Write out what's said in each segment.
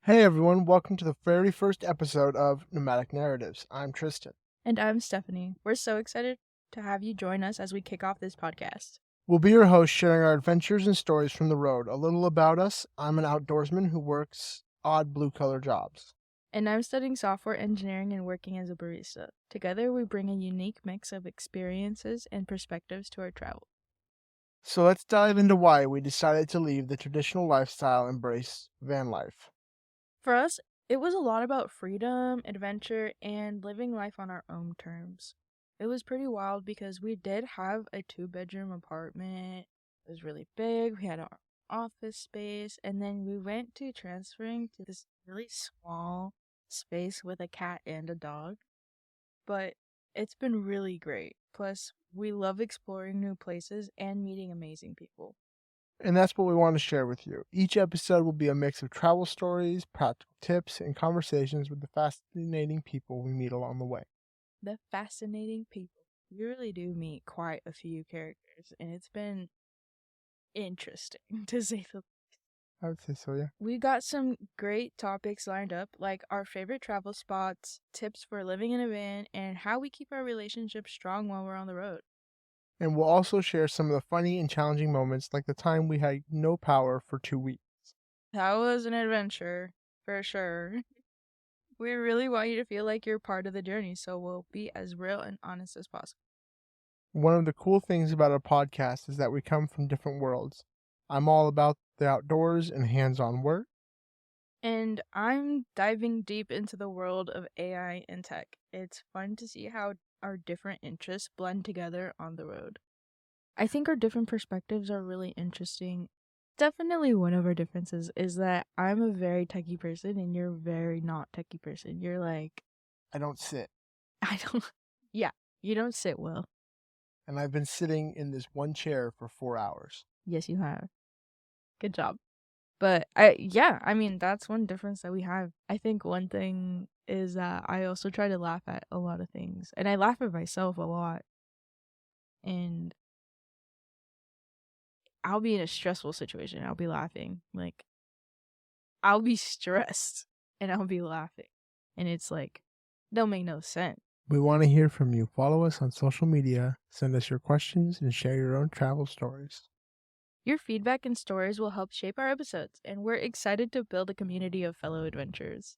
Hey everyone, welcome to the very first episode of Nomadic Narratives. I'm Tristan. And I'm Stephanie. We're so excited to have you join us as we kick off this podcast. We'll be your hosts sharing our adventures and stories from the road. A little about us: I'm an outdoorsman who works odd blue-collar jobs. And I'm studying software engineering and working as a barista. Together, we bring a unique mix of experiences and perspectives to our travel. So let's dive into why we decided to leave the traditional lifestyle and embrace van life. For us, it was a lot about freedom, adventure, and living life on our own terms. It was pretty wild because we did have a 2-bedroom apartment. It was really big. We had our office space, and then we went to transferring to this really small space with a cat and a dog. But it's been really great. Plus, we love exploring new places and meeting amazing people. And that's what we want to share with you. Each episode will be a mix of travel stories, practical tips, and conversations with the fascinating people we meet along the way. The fascinating people. You really do meet quite a few characters, and it's been interesting to say the least. I would say so, yeah. We got some great topics lined up, like our favorite travel spots, tips for living in a van, and how we keep our relationship strong while we're on the road. And we'll also share some of the funny and challenging moments, like the time we had no power for 2 weeks. That was an adventure, for sure. We really want you to feel like you're part of the journey, so we'll be as real and honest as possible. One of the cool things about our podcast is that we come from different worlds. I'm all about the outdoors and hands-on work. And I'm diving deep into the world of AI and tech. It's fun to see how our different interests blend together on the road. I think our different perspectives are really interesting. Definitely one of our differences is that I'm a very techie person and you're a very not techie person. You're like, I don't sit. I don't, yeah, you don't sit well. And I've been sitting in this one chair for 4 hours. Yes, you have. Good job. But I mean, that's one difference that we have. I think one thing is that I also try to laugh at a lot of things, and I laugh at myself a lot. And I'll be in a stressful situation, I'll be laughing. Like, I'll be stressed and I'll be laughing. And it's like, don't make no sense. We want to hear from you. Follow us on social media, send us your questions, and share your own travel stories. Your feedback and stories will help shape our episodes, and we're excited to build a community of fellow adventurers.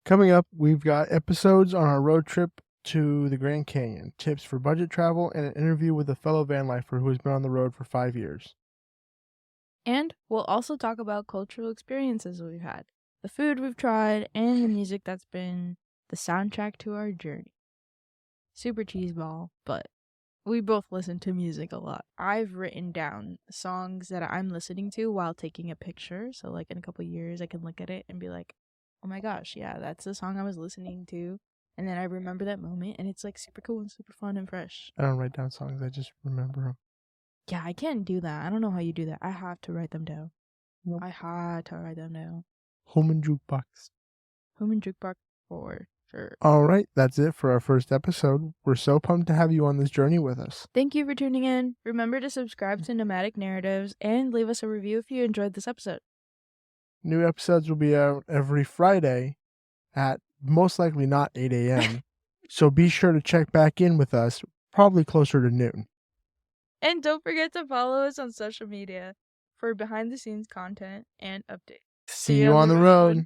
Coming up, we've got episodes on our road trip to the Grand Canyon, tips for budget travel, and an interview with a fellow van lifer who has been on the road for 5 years. And we'll also talk about cultural experiences we've had, the food we've tried, and the music that's been the soundtrack to our journey. Super cheeseball, but we both listen to music a lot. I've written down songs that I'm listening to while taking a picture, so like in a couple years I can look at it and be like, oh my gosh, yeah, that's the song I was listening to. And then I remember that moment, and it's like super cool and super fun and fresh. I don't write down songs, I just remember them. Yeah, I can't do that. I don't know how you do that. I have to write them down. Nope. I had to write them down. Home Jukebox. Home Jukebox for sure. All right, that's it for our first episode. We're so pumped to have you on this journey with us. Thank you for tuning in. Remember to subscribe to Nomadic Narratives and leave us a review if you enjoyed this episode. New episodes will be out every Friday at most likely not 8 a.m. So be sure to check back in with us, probably closer to noon. And don't forget to follow us on social media for behind the scenes content and updates. See you on the road.